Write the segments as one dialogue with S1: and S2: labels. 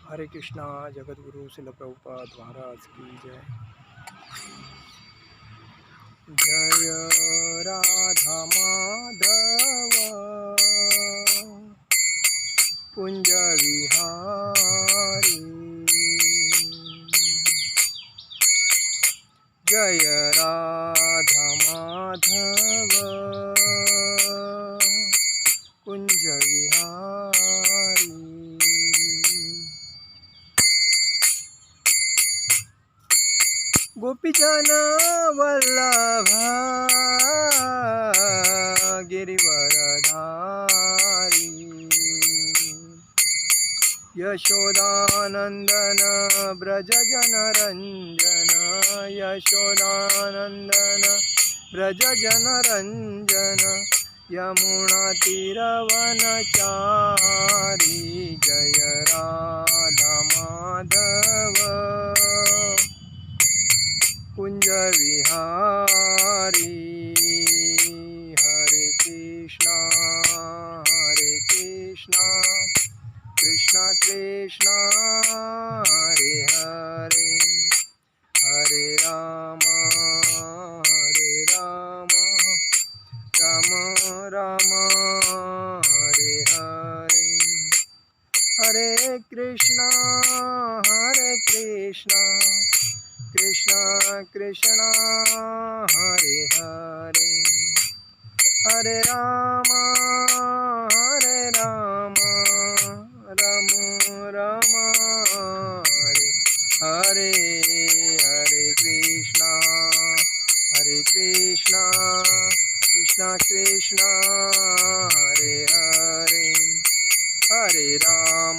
S1: हरे कृष्णा। जगत गुरु शिल प्रभुपाद महाराज की जय। जय राधा माधव कुंज विहारी। जय राधा माधव कुंज विहारी। गोपीजन वल्लभ गिरिवरधारी। यशोदानंदन ब्रज जनरंजन। यशोदानंदन ब्रज जनरंजन। यमुना तीरवनचारी। जय राधा माधव कुंज विहारी। हरे कृष्णा कृष्णा कृष्णा हरे हरे। हरे राम राम राम हरे हरे। हरे कृष्णा कृष्णा कृष्णा हरे हरे। हरे राम राम राम हरे हरे। हरे कृष्णा कृष्णा कृष्णा हरे हरे। हरे राम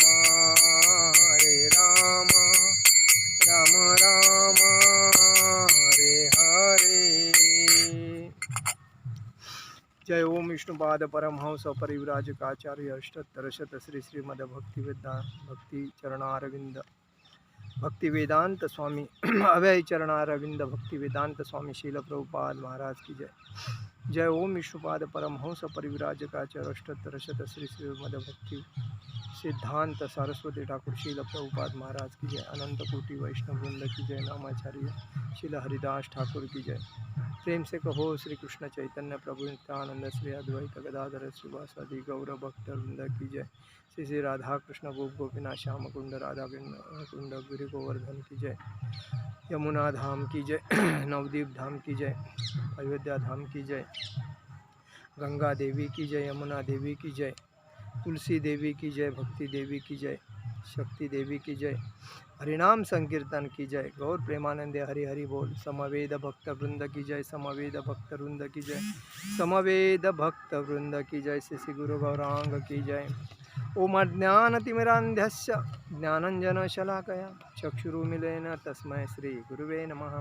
S1: राम राम हरे हरे। जय ओम विष्णुपाद परमहंस परिव्राजकाचार्य अष्टोत्तरशत श्री श्रीमद भक्ति चरणारविंद भक्ति वेदांत स्वामी अभय चरणारविंद भक्ति वेदांत स्वामी शील प्रभुपाद महाराज की जय। जय ओम विष्णुपाद परमहंस परिव्राजकाचार्य अष्टोत्तरशत श्री श्रीमद भक्ति सिद्धांत सरस्वती ठाकुर शील प्रभुपाद महाराज की जय। अनंत कोटि वैष्णव वृंद की जय। नामाचार्य शील हरिदास ठाकुर की जय। प्रेम से कहो श्री कृष्ण चैतन्य प्रभु नित्यानंद श्री अद्वैत गदाधर श्रीवासादि गौर भक्त वृंद की जय। श्री श्री राधा कृष्ण गोप गोपीनाथ श्याम कुंड राधा कुंड गिरि गोवर्धन की जय। यमुना धाम की जय। नवदीप धाम की जय। अयोध्या धाम की जय। गंगा देवी की जय। यमुना देवी की जय। तुलसी देवी की जय। भक्ति देवी की जय। शक्ति देवी की जय। हरिनाम संकीर्तन की जय। गौर प्रेमानंद हरि हरि बोल। समवेद भक्त वृंद की जय। समवेद भक्त वृंद की जय। समवेद भक्त वृंद की जय। श्री गुरु गौरांग की जय। ओम अज्ञानतिमिरान्धस्य ज्ञानञ्जनशलाकया चक्षुरुन्मीलितं तस्मै श्री गुरुवे नमः।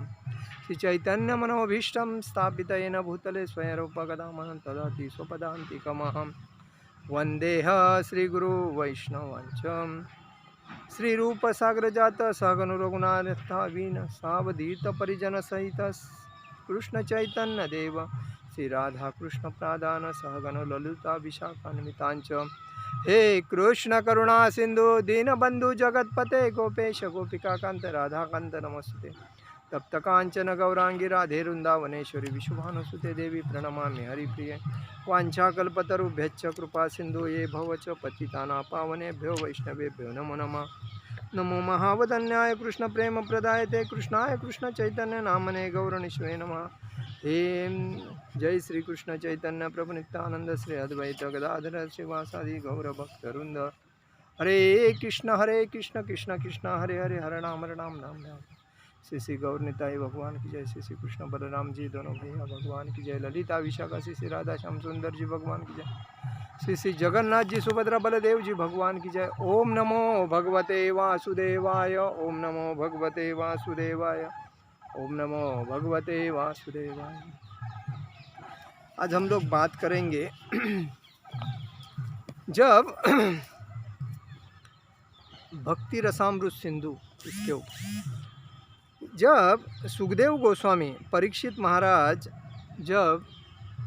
S1: श्री चैतन्य मनोभीष्टं स्थापितेन भूतले स्वयं रूप गदामहं ददाति स्वपदान्तिकमहं वन्देह श्रीगुरु वैष्णवञ्च। श्री रूप सागर जात सहगण रघुनाथावीन सावधीत परिजन सहित कृष्ण चैतन्य देव श्री राधा कृष्ण प्रादान सहगण ललिता विशाखान्वितांच। हे कृष्ण करुणा सिंधु दीनबंधु जगतपते गोपेश गोपिका कांत राधा कांत नमस्ते। तप्त कांचन गौरांगी राधे वृंदावनेश्वरी विशुभानुसुते देवी प्रणमामि हरिप्रिये। वाञ्छाकल्पतरुभ्यश्च कृपा सिंधु ये भवच पतितानां पावनेभ्यो वैष्णवेभ्यो नमो नमः। नमो महावदन्याय कृष्ण प्रेम प्रदायते कृष्णाय कृष्ण चैतन्य नामने गौरनिश्वे नमः। हे जय श्री कृष्ण चैतन्य प्रभु नित्यानंद श्री अद्वैत गदाधर श्रीवासादि गौर भक्तवृंद। हरे कृष्ण कृष्ण कृष्ण हरे हरे हरे राम नाम राम। श्री श्री गौर निताई भगवान की जय। श्री श्री कृष्ण बलराम जी दोनों भैया भगवान की जय। ललिता विशाखा श्री श्री राधा श्याम सुंदर जी भगवान की जय। श्री श्री जगन्नाथ जी सुभद्रा बलदेव जी भगवान की जय। ओम नमो भगवते वासुदेवाय। ओम नमो भगवते वासुदेवाय। ओम नमो भगवते वासुदेवाय। आज हम लोग बात करेंगे जब भक्ति रसामृत सिंधु इसके ऊपर। जब सुखदेव गोस्वामी परीक्षित महाराज जब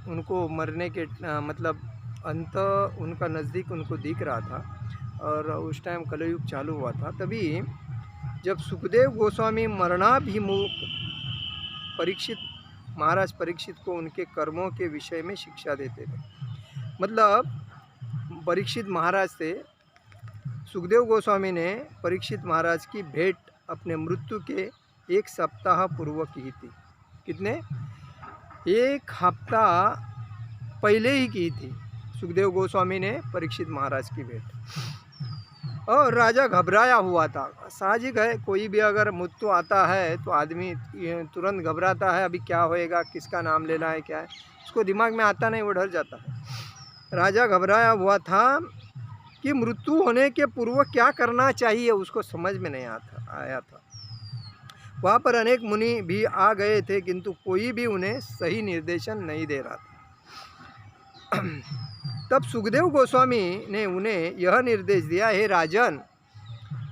S1: उनको मरने के मतलब अंत उनका नज़दीक उनको दिख रहा था और उस टाइम कलयुग चालू हुआ था। तभी जब सुखदेव गोस्वामी मरणाभिमुख परीक्षित महाराज परीक्षित को उनके कर्मों के विषय में शिक्षा देते थे। मतलब परीक्षित महाराज से सुखदेव गोस्वामी ने परीक्षित महाराज की भेंट अपने मृत्यु के 1 सप्ताह पूर्व की थी। कितने? 1 हफ्ता पहले ही की थी सुखदेव गोस्वामी ने परीक्षित महाराज की भेंट। और राजा घबराया हुआ था। साहजिक है, कोई भी अगर मृत्यु आता है तो आदमी तुरंत घबराता है, अभी क्या होएगा, किसका नाम लेना है, क्या है, उसको दिमाग में आता नहीं, वो डर जाता है। राजा घबराया हुआ था कि मृत्यु होने के पूर्व क्या करना चाहिए, उसको समझ में नहीं आया था। वहाँ पर अनेक मुनि भी आ गए थे, किंतु कोई भी उन्हें सही निर्देशन नहीं दे रहा था। तब सुखदेव गोस्वामी ने उन्हें यह निर्देश दिया, हे राजन,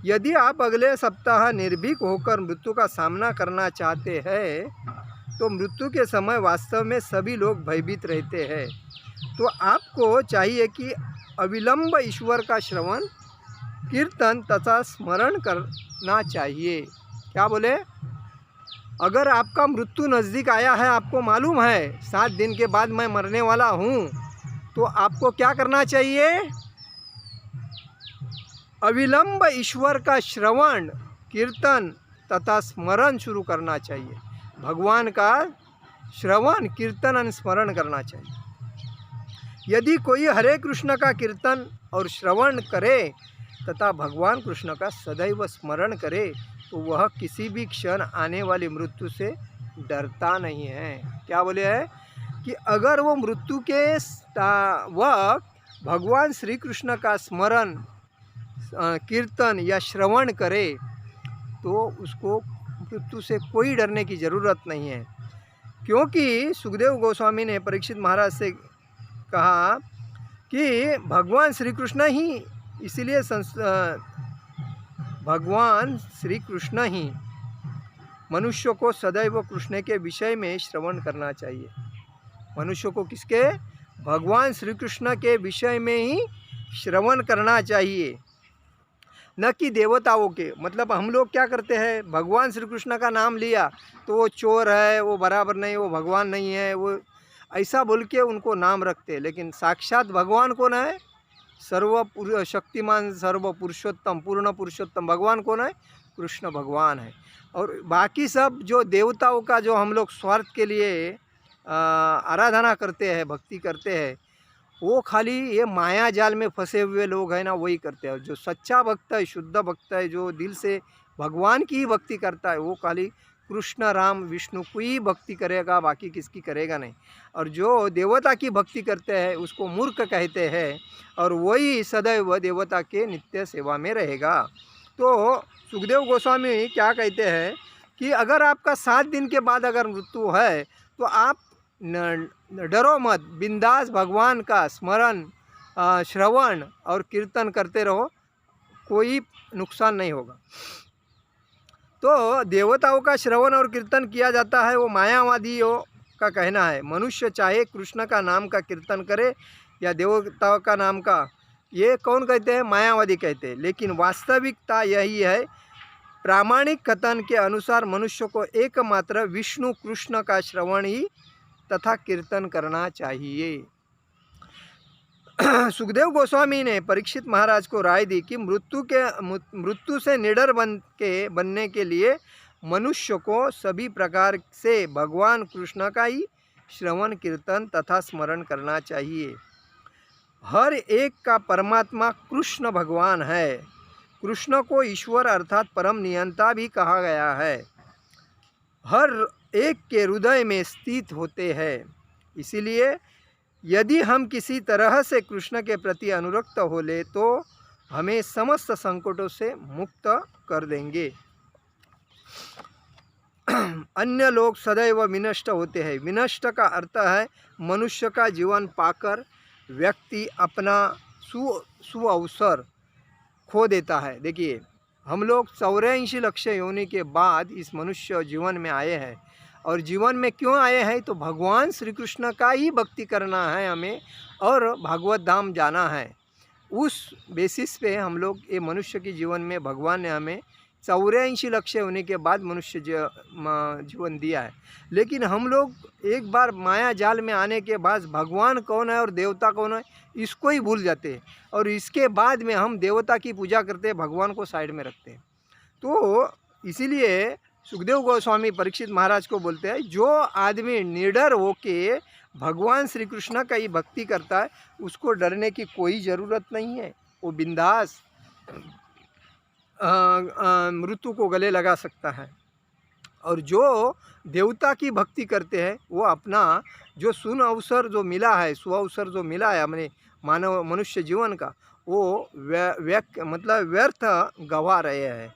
S1: यदि आप अगले सप्ताह निर्भीक होकर मृत्यु का सामना करना चाहते हैं तो मृत्यु के समय वास्तव में सभी लोग भयभीत रहते हैं, तो आपको चाहिए कि अविलंब ईश्वर का श्रवण, कीर्तन तथा स्मरण करना चाहिए। क्या बोले? अगर आपका मृत्यु नज़दीक आया है, आपको मालूम है 7 दिन के बाद मैं मरने वाला हूँ, तो आपको क्या करना चाहिए? अविलंब ईश्वर का श्रवण, कीर्तन तथा स्मरण शुरू करना चाहिए। भगवान का श्रवण, कीर्तन और स्मरण करना चाहिए। यदि कोई हरे कृष्ण का कीर्तन और श्रवण करे तथा भगवान कृष्ण का सदैव स्मरण करे तो वह किसी भी क्षण आने वाली मृत्यु से डरता नहीं है। क्या बोले है कि अगर वो मृत्यु के वक्त भगवान श्री कृष्ण का स्मरण, कीर्तन या श्रवण करे तो उसको मृत्यु से कोई डरने की ज़रूरत नहीं है। क्योंकि सुखदेव गोस्वामी ने परीक्षित महाराज से कहा कि भगवान श्री कृष्ण ही, इसीलिए भगवान श्री कृष्ण ही मनुष्य को सदैव कृष्ण के विषय में श्रवण करना चाहिए। मनुष्य को किसके? भगवान श्री कृष्ण के विषय में ही श्रवण करना चाहिए, न कि देवताओं के। मतलब हम लोग क्या करते हैं, भगवान श्री कृष्ण का नाम लिया तो वो चोर है, वो बराबर नहीं, वो भगवान नहीं है, वो ऐसा बोल के उनको नाम रखते हैं। लेकिन साक्षात भगवान कौन है? सर्व शक्तिमान, सर्व पुरुषोत्तम, पूर्ण पुरुषोत्तम भगवान कौन है? कृष्ण भगवान है। और बाकी सब जो देवताओं का जो हम लोग स्वार्थ के लिए आराधना करते हैं, भक्ति करते हैं, वो खाली ये माया जाल में फंसे हुए लोग हैं ना, वही करते हैं। जो सच्चा भक्त है, शुद्ध भक्त है, जो दिल से भगवान की ही भक्ति करता है, वो खाली कृष्ण, राम, विष्णु को ही भक्ति करेगा, बाकी किसकी करेगा नहीं। और जो देवता की भक्ति करते हैं उसको मूर्ख कहते हैं, और वही सदैव देवता के नित्य सेवा में रहेगा। तो सुखदेव गोस्वामी क्या कहते हैं कि अगर आपका 7 दिन के बाद अगर मृत्यु है तो आप डरो मत, बिंदास भगवान का स्मरण, श्रवण और कीर्तन करते रहो, कोई नुकसान नहीं होगा। तो देवताओं का श्रवण और कीर्तन किया जाता है, वो मायावादियों का कहना है। मनुष्य चाहे कृष्ण का नाम का कीर्तन करे या देवताओं का नाम का, ये कौन कहते हैं? मायावादी कहते हैं। लेकिन वास्तविकता यही है, प्रामाणिक कथन के अनुसार मनुष्य को एकमात्र विष्णु कृष्ण का श्रवण ही तथा कीर्तन करना चाहिए। सुखदेव गोस्वामी ने परीक्षित महाराज को राय दी कि मृत्यु से निडर बनने के लिए मनुष्य को सभी प्रकार से भगवान कृष्ण का ही श्रवण, कीर्तन तथा स्मरण करना चाहिए। हर एक का परमात्मा कृष्ण भगवान है। कृष्ण को ईश्वर अर्थात परम नियंता भी कहा गया है। हर एक के हृदय में स्थित होते हैं। इसीलिए यदि हम किसी तरह से कृष्ण के प्रति अनुरक्त हो ले तो हमें समस्त संकटों से मुक्त कर देंगे। अन्य लोग सदैव विनष्ट होते हैं। विनष्ट का अर्थ है मनुष्य का जीवन पाकर व्यक्ति अपना सुअवसर खो देता है। देखिए, हम लोग 84 लाख योनि के बाद इस मनुष्य जीवन में आए हैं, और जीवन में क्यों आए हैं? तो भगवान श्री कृष्ण का ही भक्ति करना है हमें, और भागवत धाम जाना है। उस बेसिस पे हम लोग ये मनुष्य के जीवन में भगवान ने हमें 84 लक्ष होने के बाद मनुष्य जीवन दिया है। लेकिन हम लोग एक बार माया जाल में आने के बाद भगवान कौन है और देवता कौन है इसको ही भूल जाते हैं, और इसके बाद में हम देवता की पूजा करते हैं, भगवान को साइड में रखते हैं। तो इसीलिए सुखदेव गोस्वामी परीक्षित महाराज को बोलते हैं, जो आदमी निडर होके भगवान श्री कृष्ण का ही भक्ति करता है उसको डरने की कोई ज़रूरत नहीं है। वो बिंदास मृत्यु को गले लगा सकता है। और जो देवता की भक्ति करते हैं वो अपना जो सुन अवसर जो मिला है, सु अवसर जो मिला है अपने मानव मनुष्य जीवन का, वो मतलब व्यर्थ गवा रहे हैं।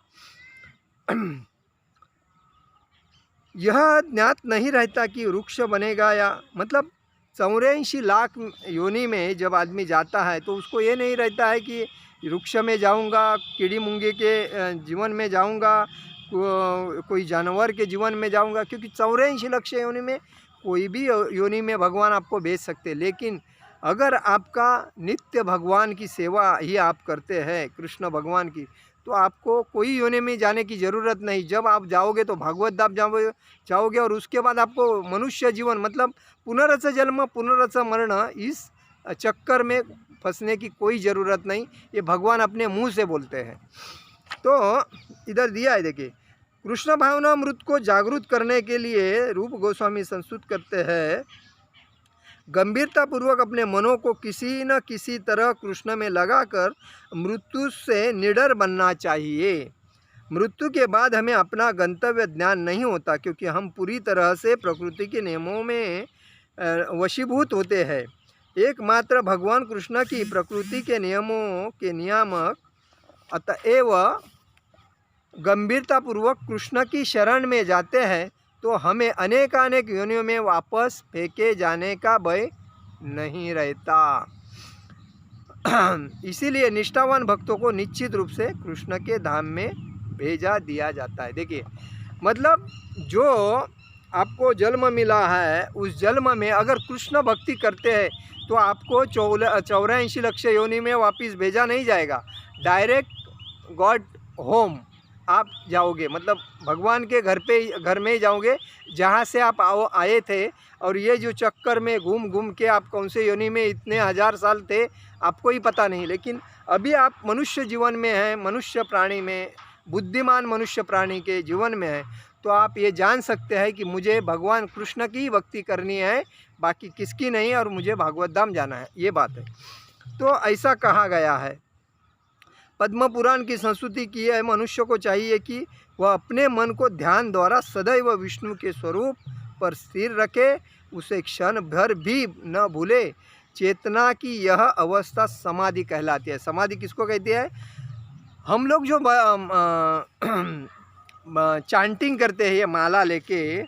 S1: यह ज्ञात नहीं रहता कि वृक्ष बनेगा या मतलब 84 लाख योनि में जब आदमी जाता है तो उसको ये नहीं रहता है कि वृक्ष में जाऊंगा, कीड़ी मुंगे के जीवन में जाऊंगा, कोई जानवर के जीवन में जाऊंगा, क्योंकि 84 लक्ष योनि में कोई भी योनि में भगवान आपको भेज सकते। लेकिन अगर आपका नित्य भगवान की सेवा ही आप करते हैं, कृष्ण भगवान की, तो आपको कोई योनि में जाने की ज़रूरत नहीं। जब आप जाओगे तो भागवत धाम जाओगे और उसके बाद आपको मनुष्य जीवन मतलब पुनरच जन्म पुनरच मरण, इस चक्कर में फंसने की कोई ज़रूरत नहीं। ये भगवान अपने मुंह से बोलते हैं। तो इधर दिया है, देखिए, कृष्ण भावनामृत को जागृत करने के लिए रूप गोस्वामी संस्तुत करते हैं, गंभीरतापूर्वक अपने मनों को किसी न किसी तरह कृष्ण में लगाकर मृत्यु से निडर बनना चाहिए। मृत्यु के बाद हमें अपना गंतव्य ज्ञान नहीं होता, क्योंकि हम पूरी तरह से प्रकृति के नियमों में वशीभूत होते हैं। एकमात्र भगवान कृष्ण की प्रकृति के नियमों के नियामक, अतएव गंभीरतापूर्वक कृष्ण की शरण में जाते हैं तो हमें अनेकानेक योनियों में वापस फेंके जाने का भय नहीं रहता। इसीलिए निष्ठावान भक्तों को निश्चित रूप से कृष्ण के धाम में भेजा दिया जाता है। देखिए, मतलब जो आपको जन्म मिला है उस जन्म में अगर कृष्ण भक्ति करते हैं तो आपको 84 लक्ष योनि में वापस भेजा नहीं जाएगा, डायरेक्ट गॉड होम आप जाओगे, मतलब भगवान के घर में ही जाओगे जहाँ से आप आए थे। और ये जो चक्कर में घूम घूम के आप कौन से योनि में इतने हज़ार साल थे आपको ही पता नहीं, लेकिन अभी आप मनुष्य जीवन में हैं, मनुष्य प्राणी में, बुद्धिमान मनुष्य प्राणी के जीवन में है, तो आप ये जान सकते हैं कि मुझे भगवान कृष्ण की भक्ति करनी है, बाकी किसकी नहीं, और मुझे भागवत धाम जाना है, ये बात है। तो ऐसा कहा गया है। पद्म पुराण की संस्तुति की है, मनुष्य को चाहिए कि वह अपने मन को ध्यान द्वारा सदैव विष्णु के स्वरूप पर स्थिर रखे, उसे क्षण भर भी न भूले। चेतना की यह अवस्था समाधि कहलाती है। समाधि किसको कहती है? हम लोग जो चांटिंग करते हैं, ये माला लेके,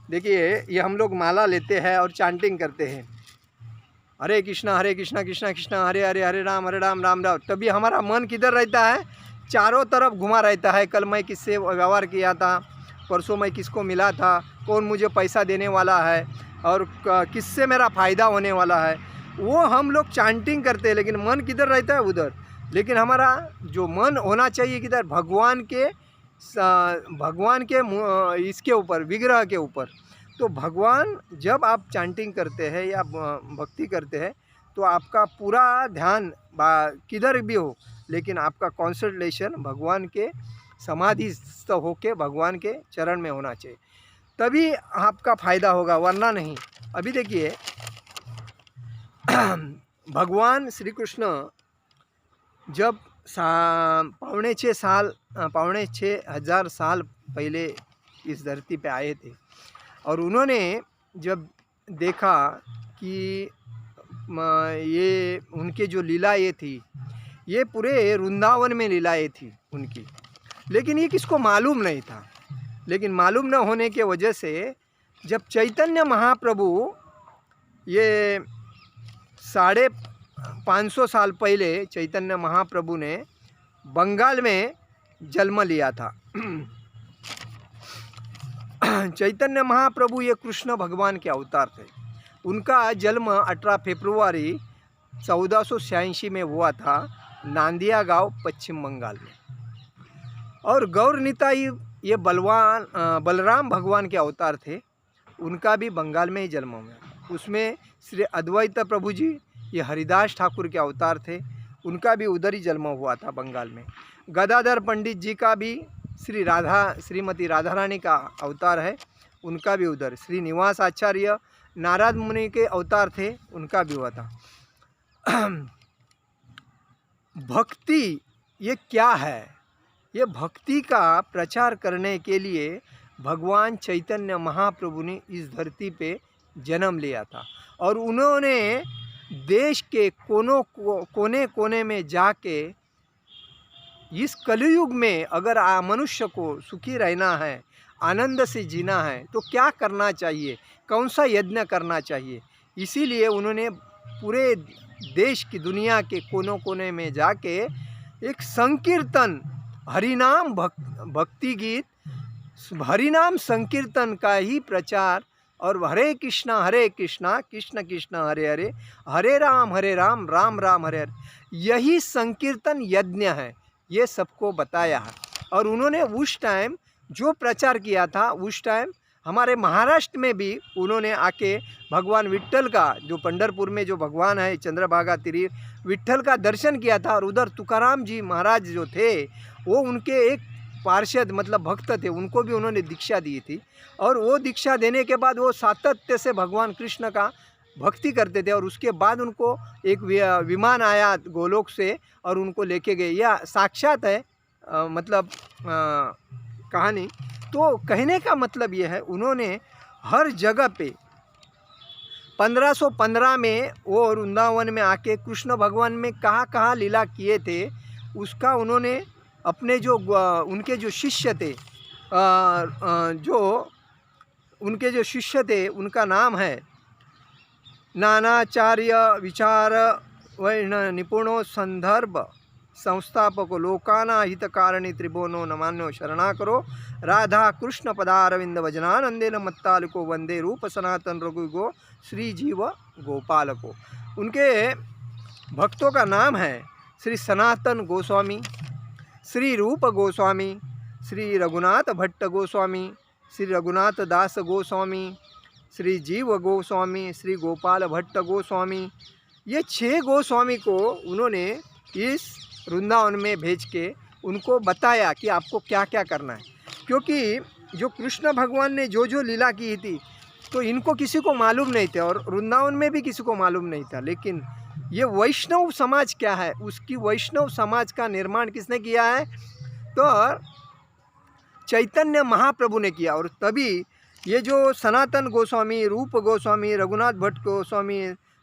S1: देखिए ये हम लोग माला लेते हैं और चांटिंग करते हैं, हरे कृष्णा कृष्णा कृष्णा हरे हरे, हरे राम राम राम। तभी हमारा मन किधर रहता है? चारों तरफ घुमा रहता है। कल मैं किससे व्यवहार किया था, परसों मैं किसको मिला था, कौन मुझे पैसा देने वाला है और किससे मेरा फ़ायदा होने वाला है, वो हम लोग चांटिंग करते हैं, लेकिन मन किधर रहता है? उधर। लेकिन हमारा जो मन होना चाहिए किधर? भगवान के इसके ऊपर, विग्रह के ऊपर। तो भगवान जब आप चांटिंग करते हैं या भक्ति करते हैं तो आपका पूरा ध्यान किधर भी हो, लेकिन आपका कॉन्संट्रेशन भगवान के समाधिस्थ होके भगवान के चरण में होना चाहिए, तभी आपका फ़ायदा होगा, वरना नहीं। अभी देखिए भगवान श्री कृष्ण जब 6,500 साल पहले इस धरती पे आए थे, और उन्होंने जब देखा कि ये उनके जो लीलाएँ थी, ये पूरे वृंदावन में लीलाएँ थी उनकी, लेकिन ये किसको मालूम नहीं था। लेकिन मालूम न होने के वजह से जब चैतन्य महाप्रभु ये 550 साल पहले चैतन्य महाप्रभु ने बंगाल में जन्म लिया था। चैतन्य महाप्रभु ये कृष्ण भगवान के अवतार थे। उनका जन्म 18 फरवरी 1486 में हुआ था नांदिया गांव पश्चिम बंगाल में। और गौर निताई ये बलराम भगवान के अवतार थे, उनका भी बंगाल में ही जन्म हुआ। उसमें श्री अद्वैत प्रभु जी ये हरिदास ठाकुर के अवतार थे, उनका भी उधर ही जन्म हुआ था बंगाल में। गदाधर पंडित जी का भी श्रीमती राधा रानी का अवतार है, उनका भी उधर। श्रीनिवास आचार्य नारद मुनि के अवतार थे, उनका भी हुआ था। भक्ति ये क्या है? ये भक्ति का प्रचार करने के लिए भगवान चैतन्य महाप्रभु ने इस धरती पे जन्म लिया था, और उन्होंने देश के कोने कोने में जाके इस कलयुग में अगर मनुष्य को सुखी रहना है, आनंद से जीना है, तो क्या करना चाहिए, कौन सा यज्ञ करना चाहिए, इसीलिए उन्होंने पूरे देश की दुनिया के कोनों कोने में जाके एक संकीर्तन हरिनाम भक्ति गीत, हरिनाम संकीर्तन का ही प्रचार, और हरे कृष्णा कृष्ण कृष्ण हरे हरे, हरे राम राम राम हरे हरे, यही संकीर्तन यज्ञ है, ये सबको बताया है। और उन्होंने उस टाइम जो प्रचार किया था, उस टाइम हमारे महाराष्ट्र में भी उन्होंने आके भगवान विट्ठल का, जो पंढरपुर में जो भगवान है चंद्रभागा तीरी, विट्ठल का दर्शन किया था। और उधर तुकाराम जी महाराज जो थे, वो उनके एक पार्षद मतलब भक्त थे, उनको भी उन्होंने दीक्षा दी थी। और वो दीक्षा देने के बाद वो सातत्य से भगवान कृष्ण का भक्ति करते थे। और उसके बाद उनको एक विमान आया गोलोक से और उनको लेके गए। यह साक्षात है मतलब कहानी। तो कहने का मतलब ये है, उन्होंने हर जगह पे 1515 में वो वृंदावन में आके कृष्ण भगवान में कहाँ लीला किए थे, उसका उन्होंने अपने जो उनके जो शिष्य थे, उनका नाम है नानाचार्य विचार वर्ण निपुणो संदर्भ संस्थापको लोकाना हितकारिणी त्रिभुवनो नमान्यो शरणाकरो राधा कृष्ण पदारविंद भजनानंदेन मत्तालिको वंदे रूप सनातन रघुगो श्री जीव गोपाल को। उनके भक्तों का नाम है श्री सनातन गोस्वामी, श्री रूप गोस्वामी, श्री रघुनाथ भट्ट गोस्वामी, श्री रघुनाथ दास गोस्वामी, श्री जीव गोस्वामी, श्री गोपाल भट्ट गोस्वामी। ये 6 गोस्वामी को उन्होंने इस वृंदावन में भेज के उनको बताया कि आपको क्या क्या करना है। क्योंकि जो कृष्ण भगवान ने जो लीला की थी, तो इनको किसी को मालूम नहीं था, और वृंदावन में भी किसी को मालूम नहीं था। लेकिन ये वैष्णव समाज क्या है, उसकी वैष्णव समाज का निर्माण किसने किया है? तो चैतन्य महाप्रभु ने किया। और तभी ये जो सनातन गोस्वामी, रूप गोस्वामी, रघुनाथ भट्ट गोस्वामी,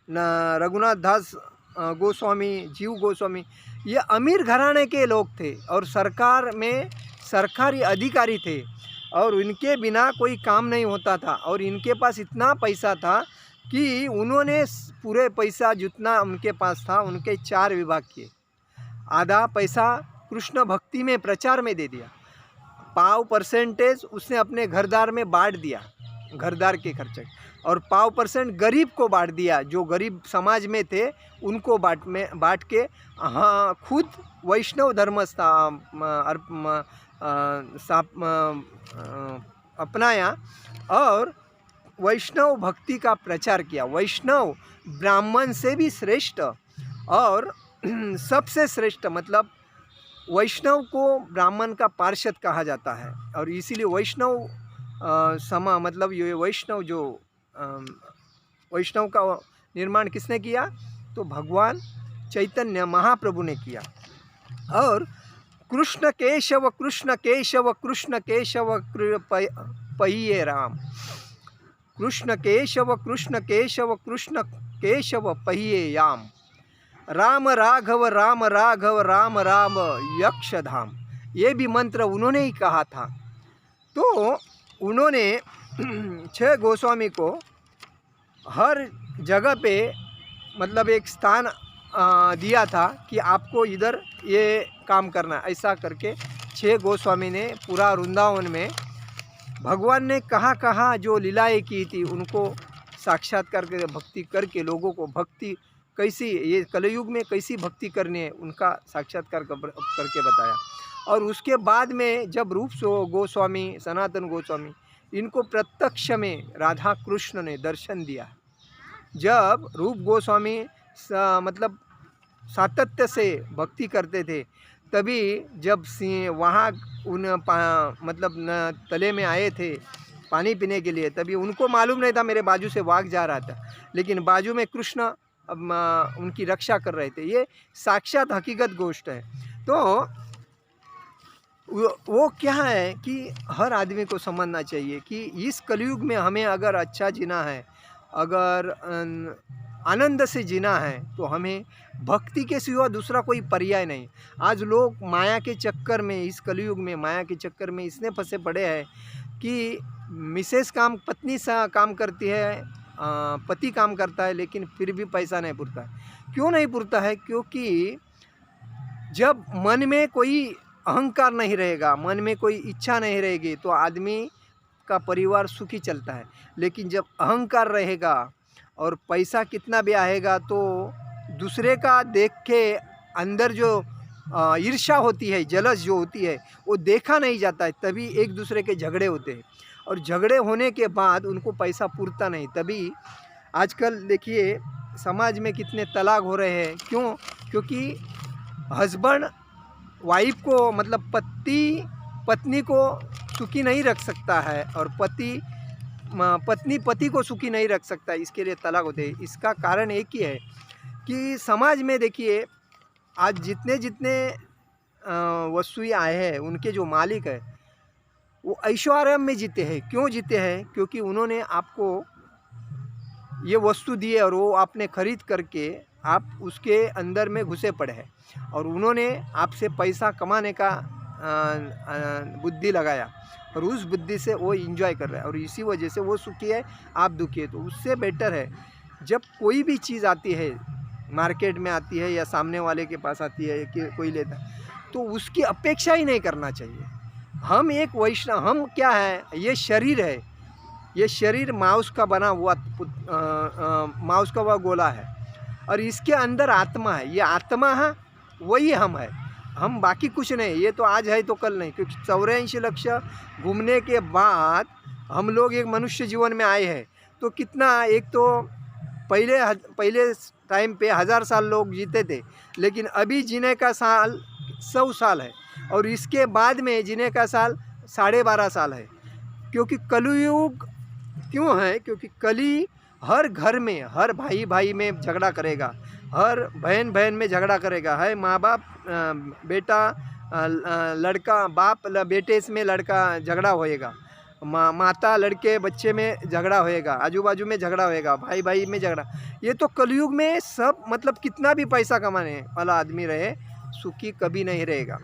S1: रघुनाथ दास गोस्वामी, जीव गोस्वामी, ये अमीर घराने के लोग थे और सरकार में सरकारी अधिकारी थे, और इनके बिना कोई काम नहीं होता था। और इनके पास इतना पैसा था कि उन्होंने पूरे पैसा जितना उनके पास था, उनके 4 विभाग किए। आधा पैसा कृष्ण भक्ति में प्रचार में दे दिया, 5% उसने अपने घरदार में बांट दिया, घरदार के खर्चे, और 5% गरीब को बांट दिया, जो गरीब समाज में थे उनको बांट के हाँ खुद वैष्णव धर्म अपनाया और वैष्णव भक्ति का प्रचार किया। वैष्णव ब्राह्मण से भी श्रेष्ठ और सबसे श्रेष्ठ, मतलब वैष्णव को ब्राह्मण का पार्षद कहा जाता है। और इसीलिए वैष्णव मतलब ये वैष्णव जो वैष्णव का निर्माण किसने किया? तो भगवान चैतन्य महाप्रभु ने किया। और कृष्ण केशव कृष्ण केशव कृष्ण केशव पहिए राम, कृष्ण केशव कृष्ण केशव कृष्ण केशव पहिए याम, राम राघव राम राघव राम राम यक्षधाम। ये भी मंत्र उन्होंने ही कहा था। तो उन्होंने 6 गोस्वामी को हर जगह पे मतलब एक स्थान दिया था कि आपको इधर ये काम करना, ऐसा करके 6 गोस्वामी ने पूरा वृंदावन में भगवान ने कहाँ जो लीलाएं की थी उनको साक्षात्कार करके भक्ति करके लोगों को भक्ति कैसी ये कलयुग में कैसी भक्ति करनी है उनका साक्षात्कार करके बताया। और उसके बाद में जब रूप गोस्वामी, सनातन गोस्वामी, इनको प्रत्यक्ष में राधा कृष्ण ने दर्शन दिया। जब रूप गोस्वामी मतलब सातत्य से भक्ति करते थे, तभी जब वहाँ उन मतलब तले में आए थे पानी पीने के लिए, तभी उनको मालूम नहीं था मेरे बाजू से वाघ जा रहा था, लेकिन बाजू में कृष्ण उनकी रक्षा कर रहे थे। ये साक्षात हकीकत गोष्ट है। तो वो क्या है कि हर आदमी को समझना चाहिए कि इस कलयुग में हमें अगर अच्छा जीना है, अगर आनंद से जीना है, तो हमें भक्ति के सिवा दूसरा कोई पर्याय नहीं। आज लोग माया के चक्कर में, इस कलयुग में माया के चक्कर में इसने फंसे पड़े हैं कि मिसेस पत्नी सा काम करती है, पति काम करता है, लेकिन फिर भी पैसा नहीं पुरता है। क्यों नहीं पुरता है? क्योंकि जब मन में कोई अहंकार नहीं रहेगा, मन में कोई इच्छा नहीं रहेगी, तो आदमी का परिवार सुखी चलता है। लेकिन जब अहंकार रहेगा और पैसा कितना भी आएगा, तो दूसरे का देख के अंदर जो ईर्ष्या होती है, जलस जो होती है, वो देखा नहीं जाता है। तभी एक दूसरे के झगड़े होते हैं, और झगड़े होने के बाद उनको पैसा पूरता नहीं। तभी आजकल देखिए समाज में कितने तलाक हो रहे हैं। क्यों? क्योंकि हस्बैंड वाइफ को, मतलब पत्नी को सुखी नहीं रख सकता है, और पत्नी पति को सुखी नहीं रख सकता है, इसके लिए तलाक होते हैं। इसका कारण एक ही है कि समाज में देखिए आज जितने वस्तुएं आए हैं, उनके जो मालिक है वो ऐश्वर्य में जीते हैं। क्यों जीते हैं? क्योंकि उन्होंने आपको ये वस्तु दी है और वो आपने खरीद करके आप उसके अंदर में घुसे पड़े हैं, और उन्होंने आपसे पैसा कमाने का बुद्धि लगाया, और उस बुद्धि से वो एंजॉय कर रहा है, और इसी वजह से वो सुखी है, आप दुखी है। तो उससे बेटर है जब कोई भी चीज़ आती है, मार्केट में आती है या सामने वाले के पास आती है कि कोई लेता है, तो उसकी अपेक्षा ही नहीं करना चाहिए। हम एक वैष्णव, हम क्या है, ये शरीर है, ये शरीर मांस का बना हुआ मांस का हुआ गोला है, और इसके अंदर आत्मा है। ये आत्मा है, वही हम है, हम बाकी कुछ नहीं। ये तो आज है तो कल नहीं, क्योंकि 84 लक्ष घूमने के बाद हम लोग एक मनुष्य जीवन में आए हैं। तो कितना, एक तो पहले टाइम पे 1000 साल लोग जीते थे, लेकिन अभी जीने का साल 100 साल है, और इसके बाद में जीने का साल 12.5 साल है। क्योंकि कलयुग क्यों है? क्योंकि कली हर घर में, हर भाई भाई में झगड़ा करेगा, हर बहन बहन में झगड़ा करेगा, है माँ बाप बेटा लड़का, बाप बेटे में लड़का झगड़ा होएगा, माता लड़के बच्चे में झगड़ा होएगा, आजू बाजू में झगड़ा होएगा, भाई भाई में झगड़ा। ये तो कलयुग में सब, मतलब कितना भी पैसा कमाने वाला आदमी रहे, सुखी कभी नहीं रहेगा।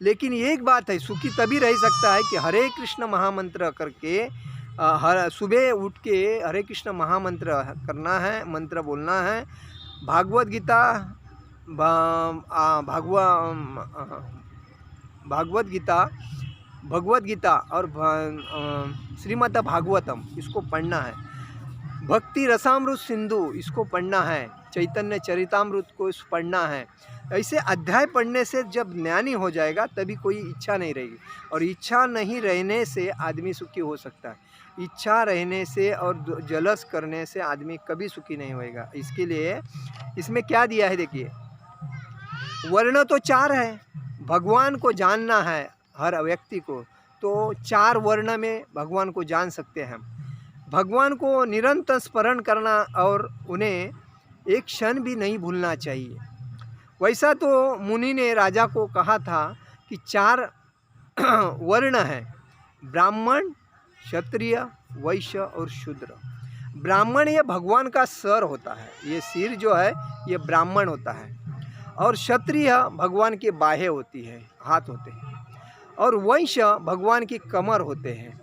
S1: लेकिन एक बात है, सुखी तभी रह सकता है कि हरे कृष्ण महामंत्र करके हर सुबह उठ के हरे कृष्ण महामंत्र करना है, मंत्र बोलना है। भागवत गीता और श्रीमद् भागवतम इसको पढ़ना है। भक्ति रसामृत सिंधु इसको पढ़ना है। चैतन्य चरितामृत को पढ़ना है। ऐसे अध्याय पढ़ने से जब ज्ञानी हो जाएगा तभी कोई इच्छा नहीं रहेगी, और इच्छा नहीं रहने से आदमी सुखी हो सकता है। इच्छा रहने से और जलस करने से आदमी कभी सुखी नहीं होएगा। इसके लिए इसमें क्या दिया है देखिए, वर्ण तो 4 है, भगवान को जानना है हर व्यक्ति को, तो 4 वर्ण में भगवान को जान सकते हैं हम। भगवान को निरंतर स्मरण करना और उन्हें एक क्षण भी नहीं भूलना चाहिए। वैसा तो मुनि ने राजा को कहा था कि 4 वर्ण हैं, ब्राह्मण, क्षत्रिय, वैश्य और शूद्र। ब्राह्मण ये भगवान का सर होता है, ये सिर जो है ये ब्राह्मण होता है, और क्षत्रिय भगवान की बाहें होती है, हाथ होते हैं, और वैश्य भगवान की कमर होते हैं,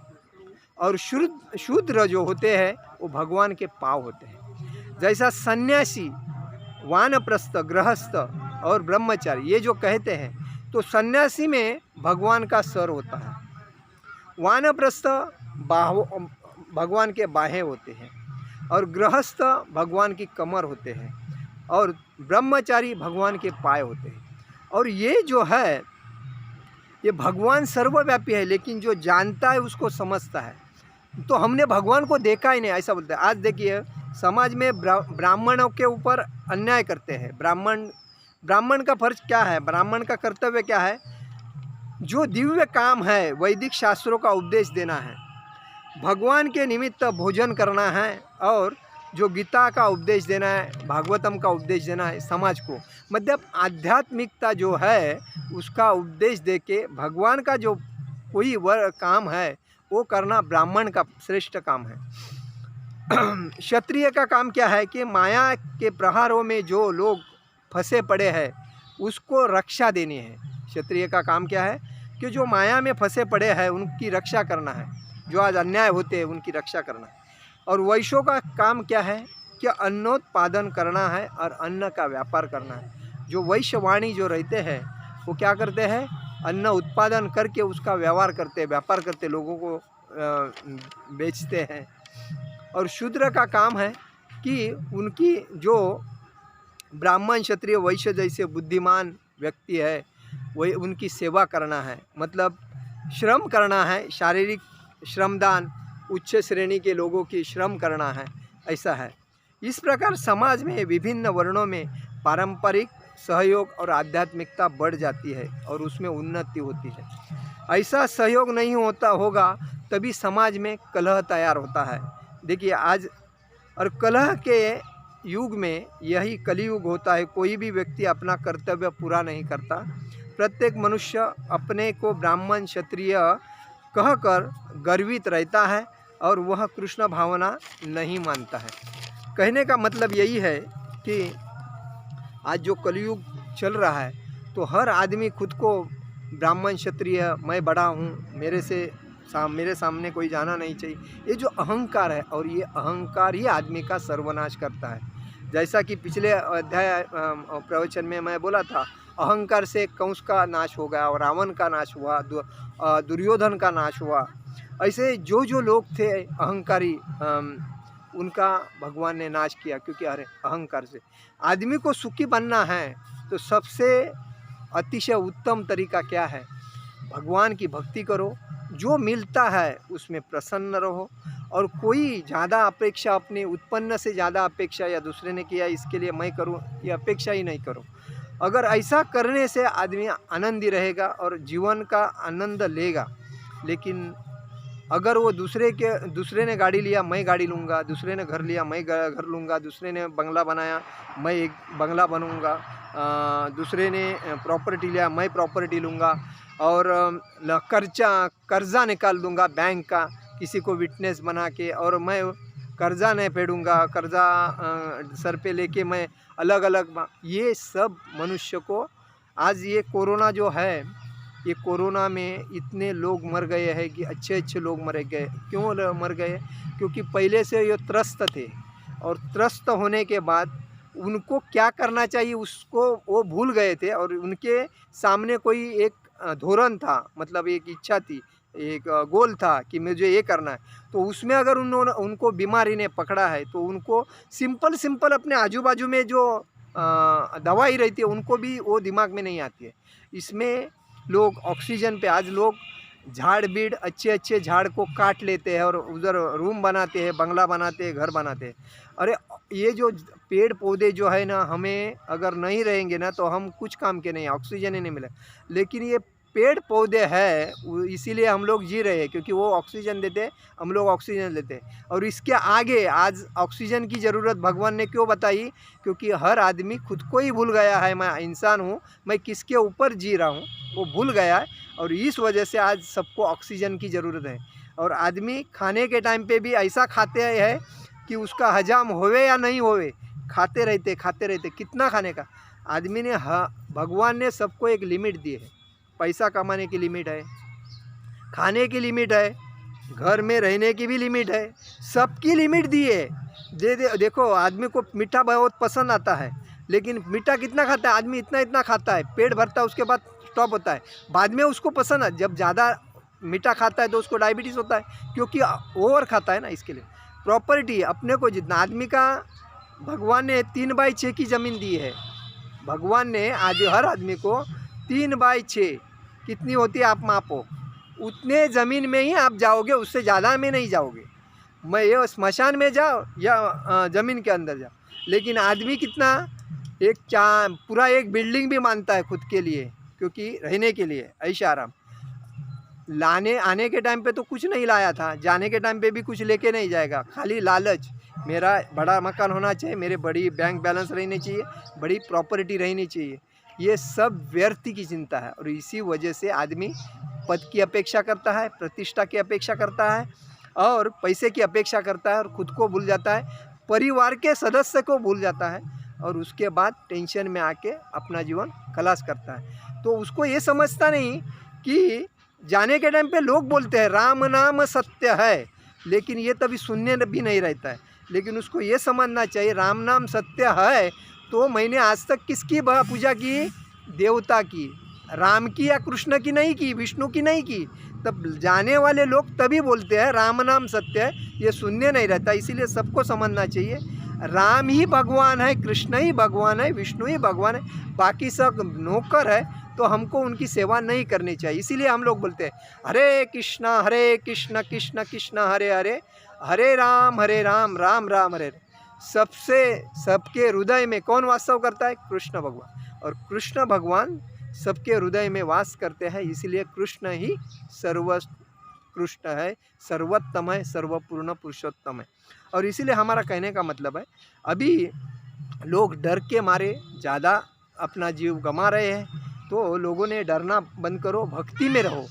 S1: और शूद्र जो होते हैं वो भगवान के पाँव होते हैं। जैसा सन्यासी, वानप्रस्थ, गृहस्थ और ब्रह्मचारी ये जो कहते हैं, तो सन्यासी में भगवान का सर होता है, वानप्रस्थ भगवान के बाहें होते हैं, और गृहस्थ भगवान की कमर होते हैं, और ब्रह्मचारी भगवान के पाए होते हैं। और ये जो है, ये भगवान सर्वव्यापी है, लेकिन जो जानता है उसको समझता है। तो हमने भगवान को देखा ही नहीं, ऐसा बोलते हैं। आज देखिए समाज में ब्राह्मणों के ऊपर अन्याय करते हैं। ब्राह्मण का फर्ज क्या है, ब्राह्मण का कर्तव्य क्या है? जो दिव्य काम है वैदिक शास्त्रों का उपदेश देना है, भगवान के निमित्त भोजन करना है, और जो गीता का उपदेश देना है, भागवतम का उपदेश देना है समाज को। मतलब आध्यात्मिकता जो है उसका उपदेश दे के भगवान का जो कोई काम है वो करना ब्राह्मण का श्रेष्ठ काम है। क्षत्रिय का काम क्या है कि माया के प्रहारों में जो लोग फंसे पड़े हैं उसको रक्षा देनी है। क्षत्रिय का काम क्या है कि जो माया में फंसे पड़े हैं उनकी रक्षा करना है, जो आज अन्याय होते हैं उनकी रक्षा करना है। और वैश्यों का काम क्या है कि अन्नोत्पादन करना है और अन्न का व्यापार करना है। जो वैश्यवाणी जो रहते हैं वो क्या करते हैं, अन्न उत्पादन करके उसका व्यवहार करते, व्यापार करते, लोगों को बेचते हैं। और शूद्र का काम है कि उनकी जो ब्राह्मण क्षत्रिय वैश्य जैसे बुद्धिमान व्यक्ति है वही उनकी सेवा करना है, मतलब श्रम करना है, शारीरिक श्रमदान, उच्च श्रेणी के लोगों की श्रम करना है, ऐसा है। इस प्रकार समाज में विभिन्न वर्णों में पारंपरिक सहयोग और आध्यात्मिकता बढ़ जाती है और उसमें उन्नति होती है। ऐसा सहयोग नहीं होगा तभी समाज में कलह तैयार होता है। देखिए आज और कलह के युग में यही कलियुग होता है। कोई भी व्यक्ति अपना कर्तव्य पूरा नहीं करता। प्रत्येक मनुष्य अपने को ब्राह्मण क्षत्रिय कहकर गर्वित रहता है और वह कृष्ण भावना नहीं मानता है। कहने का मतलब यही है कि आज जो कलियुग चल रहा है तो हर आदमी खुद को ब्राह्मण क्षत्रिय, मैं बड़ा हूँ, मेरे सामने कोई जाना नहीं चाहिए, ये जो अहंकार है, और ये अहंकार ही आदमी का सर्वनाश करता है। जैसा कि पिछले अध्याय प्रवचन में मैं बोला था, अहंकार से कंस का नाश हो गया और रावण का नाश हुआ, दुर्योधन का नाश हुआ। ऐसे जो लोग थे अहंकारी उनका भगवान ने नाश किया, क्योंकि अरे अहंकार से आदमी को सुखी बनना है तो सबसे अतिशय उत्तम तरीका क्या है, भगवान की भक्ति करो, जो मिलता है उसमें प्रसन्न रहो, और कोई ज़्यादा अपेक्षा, अपने उत्पन्न से ज़्यादा अपेक्षा या दूसरे ने किया इसके लिए मैं करूं, ये अपेक्षा ही नहीं करो। अगर ऐसा करने से आदमी आनंदी रहेगा और जीवन का आनंद लेगा। लेकिन अगर वो दूसरे ने गाड़ी लिया मैं गाड़ी लूँगा, दूसरे ने घर लिया मैं घर लूँगा, दूसरे ने बंगला बनाया मैं एक बंगला बनूँगा, दूसरे ने प्रॉपर्टी लिया मैं प्रॉपर्टी लूँगा, और कर्जा निकाल दूँगा बैंक का किसी को विटनेस बना के, और मैं कर्जा नहीं फेडूँगा, कर्जा सर पे लेके मैं अलग अलग। ये सब मनुष्य को आज ये कोरोना जो है, ये कोरोना में इतने लोग मर गए हैं कि अच्छे लोग मर गए। क्यों मर गए? क्योंकि पहले से ये त्रस्त थे, और त्रस्त होने के बाद उनको क्या करना चाहिए उसको वो भूल गए थे, और उनके सामने कोई एक धोरण था, मतलब एक इच्छा थी, एक गोल था कि मुझे ये करना है। तो उसमें अगर उनको बीमारी ने पकड़ा है तो उनको सिंपल अपने आजू बाजू में जो दवाई रहती है उनको भी वो दिमाग में नहीं आती है। इसमें लोग ऑक्सीजन पे, आज लोग झाड़ बीड़ अच्छे झाड़ को काट लेते हैं और उधर रूम बनाते हैं, बंगला बनाते हैं, घर बनाते हैं। अरे ये जो पेड़ पौधे जो है ना, हमें अगर नहीं रहेंगे ना तो हम कुछ काम के नहीं, ऑक्सीजन ही नहीं मिले। लेकिन ये पेड़ पौधे हैं इसीलिए हम लोग जी रहे हैं, क्योंकि वो ऑक्सीजन देते हैं, हम लोग ऑक्सीजन लेते हैं। और इसके आगे आज ऑक्सीजन की ज़रूरत भगवान ने क्यों बताई? क्योंकि हर आदमी खुद को ही भूल गया है, मैं इंसान हूँ, मैं किसके ऊपर जी रहा हूँ वो भूल गया है, और इस वजह से आज सबको ऑक्सीजन की ज़रूरत है। और आदमी खाने के टाइम पे भी ऐसा खाते हैं कि उसका हजम होवे या नहीं होवे, खाते रहते। कितना खाने का? आदमी ने भगवान ने सबको एक लिमिट दी है। पैसा कमाने की लिमिट है, खाने की लिमिट है, घर में रहने की भी लिमिट है, सबकी लिमिट दी है। देखो आदमी को मीठा बहुत पसंद आता है, लेकिन मीठा कितना खाता है आदमी? इतना खाता है, पेट भरता है, उसके बाद स्टॉप होता है। बाद में उसको पसंद है, जब ज़्यादा मीठा खाता है तो उसको डायबिटीज़ होता है, क्योंकि ओवर खाता है ना। इसके लिए प्रॉपर्टी अपने को जितना, आदमी का भगवान ने 3/6 की ज़मीन दी है। भगवान ने आज हर आदमी को 3/6 कितनी होती है आप मापो, उतने ज़मीन में ही आप जाओगे, उससे ज़्यादा में नहीं जाओगे। मैं ये स्मशान में जाओ या ज़मीन के अंदर जाओ, लेकिन आदमी कितना पूरा एक बिल्डिंग भी मानता है खुद के लिए, क्योंकि रहने के लिए ऐशा आराम। लाने आने के टाइम पे तो कुछ नहीं लाया था, जाने के टाइम पे भी कुछ लेके नहीं जाएगा, खाली लालच। मेरा बड़ा मकान होना चाहिए, मेरे बड़ी बैंक बैलेंस रहनी चाहिए, बड़ी प्रॉपर्टी रहनी चाहिए। ये सब व्यर्थ की चिंता है, और इसी वजह से आदमी पद की अपेक्षा करता है, प्रतिष्ठा की अपेक्षा करता है, और पैसे की अपेक्षा करता है, और खुद को भूल जाता है, परिवार के सदस्य को भूल जाता है, और उसके बाद टेंशन में आके अपना जीवन खलास करता है। तो उसको ये समझता नहीं कि जाने के टाइम पे लोग बोलते हैं राम नाम सत्य है, लेकिन ये तभी सुनने भी नहीं रहता है। लेकिन उसको ये समझना चाहिए राम नाम सत्य है, तो मैंने आज तक किसकी पूजा की? देवता की, राम की या कृष्ण की नहीं की, विष्णु की नहीं की। तब जाने वाले लोग तभी बोलते हैं राम नाम सत्य है, ये सुनने नहीं रहता। इसीलिए सबको समझना चाहिए राम ही भगवान है, कृष्ण ही भगवान है, विष्णु ही भगवान है, बाकी सब नौकर है, तो हमको उनकी सेवा नहीं करनी चाहिए। इसीलिए हम लोग बोलते हैं हरे कृष्ण कृष्ण कृष्ण हरे हरे, हरे राम राम राम हरे हरे। सबके हृदय में कौन वास्तव करता है? कृष्ण भगवान। और कृष्ण भगवान सबके हृदय में वास करते हैं, इसलिए कृष्ण ही सर्वोत्कृष्ट है, सर्वोत्तम है, सर्वपूर्ण पुरुषोत्तम है। और इसीलिए हमारा कहने का मतलब है, अभी लोग डर के मारे ज़्यादा अपना जीव गंवा रहे हैं, तो लोगों ने डरना बंद करो, भक्ति में रहो,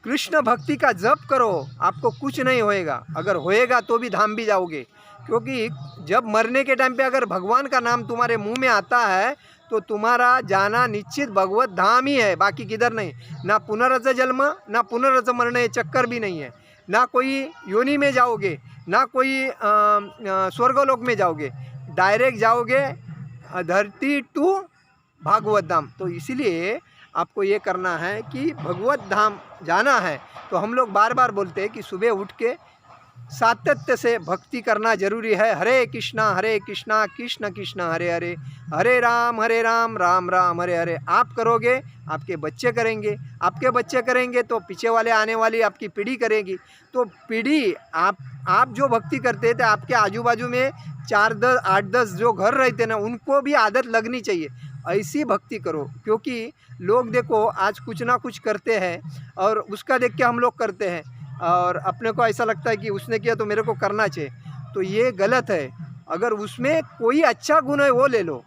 S1: कृष्ण भक्ति का जप करो, आपको कुछ नहीं होएगा। अगर होएगा तो भी धाम भी जाओगे, क्योंकि जब मरने के टाइम पे अगर भगवान का नाम तुम्हारे मुंह में आता है तो तुम्हारा जाना निश्चित भगवत धाम ही है, बाकी किधर नहीं। ना पुनरच जन्म, ना पुनरच मरण, ये चक्कर भी नहीं है। ना कोई योनि में जाओगे, ना कोई स्वर्गलोक में जाओगे, डायरेक्ट जाओगे धरती टू भागवत धाम। तो इसीलिए आपको ये करना है कि भगवत धाम जाना है, तो हम लोग बार बार बोलते हैं कि सुबह उठ के सातत्य से भक्ति करना जरूरी है। हरे कृष्णा कृष्ण कृष्ण हरे हरे, हरे राम राम राम हरे हरे। आप करोगे, आपके बच्चे करेंगे, आपके बच्चे करेंगे तो पीछे वाले आने वाली आपकी पीढ़ी करेगी। तो पीढ़ी आप जो भक्ति करते थे, आपके आजू बाजू में 8-10 जो घर रहते ना, उनको भी आदत लगनी चाहिए। ऐसी भक्ति करो, क्योंकि लोग देखो आज कुछ ना कुछ करते हैं, और उसका देख के हम लोग करते हैं, और अपने को ऐसा लगता है कि उसने किया तो मेरे को करना चाहिए। तो ये गलत है। अगर उसमें कोई अच्छा गुण है वो ले लो।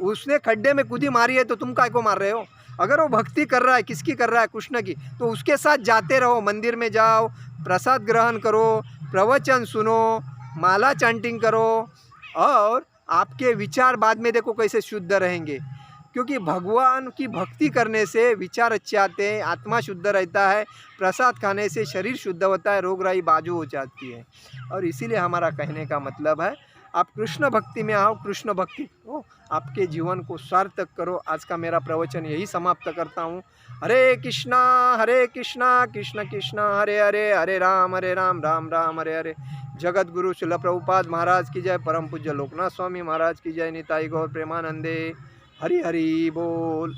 S1: उसने खड्डे में कूदी मारी है तो तुम काय को मार रहे हो? अगर वो भक्ति कर रहा है, किसकी कर रहा है? कृष्ण की, तो उसके साथ जाते रहो, मंदिर में जाओ, प्रसाद ग्रहण करो, प्रवचन सुनो, माला चैंटिंग करो, और आपके विचार बाद में देखो कैसे शुद्ध रहेंगे। क्योंकि भगवान की भक्ति करने से विचार अच्छे आते हैं, आत्मा शुद्ध रहता है, प्रसाद खाने से शरीर शुद्ध होता है, रोगराई बाजू हो जाती है। और इसीलिए हमारा कहने का मतलब है, आप कृष्ण भक्ति में आओ, कृष्ण भक्ति को आपके जीवन को सार्थक करो। आज का मेरा प्रवचन यही समाप्त करता हूँ। हरे कृष्णा कृष्ण कृष्ण हरे हरे, हरे राम राम राम हरे हरे। जगत गुरु शिल प्रभुपाद महाराज की जय, परम पूज्य लोकनाथ स्वामी महाराज की जय, निताई गौर प्रेमानंदे। हरि हरि बोल।